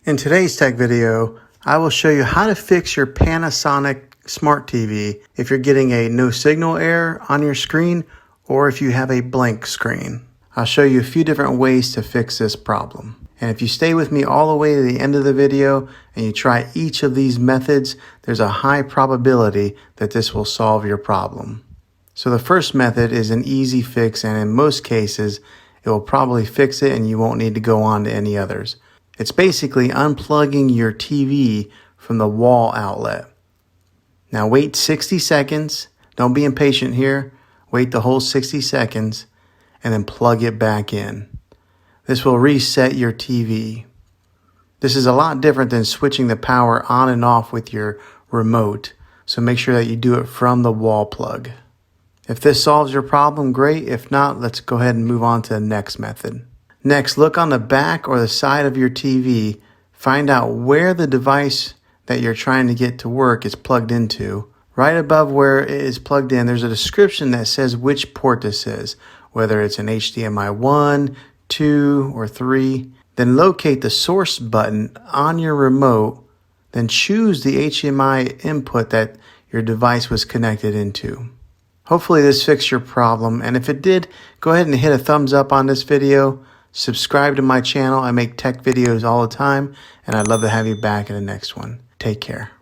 In today's tech video, I will show you how to fix your Panasonic smart TV if you're getting a no signal error on your screen or if you have a blank screen. I'll show you a few different ways to fix this problem. And if you stay with me all the way to the end of the video and you try each of these methods, there's a high probability that this will solve your problem. So the first method is an easy fix, and in most cases, it will probably fix it and you won't need to go on to any others. It's basically unplugging your TV from the wall outlet. Now wait 60 seconds. Don't be impatient here. Wait the whole 60 seconds and then plug it back in. This will reset your TV. This is a lot different than switching the power on and off with your remote, so make sure that you do it from the wall plug. If this solves your problem, great. If not, let's go ahead and move on to the next method. Next, look on the back or the side of your TV. Find out where the device that you're trying to get to work is plugged into. Right above where it is plugged in, there's a description that says which port this is, whether it's an HDMI 1, 2, or 3. Then locate the source button on your remote. Then choose the HDMI input that your device was connected into. Hopefully this fixed your problem, and if it did, go ahead and hit a thumbs up on this video. Subscribe to my channel. I make tech videos all the time, and I'd love to have you back in the next one. Take care.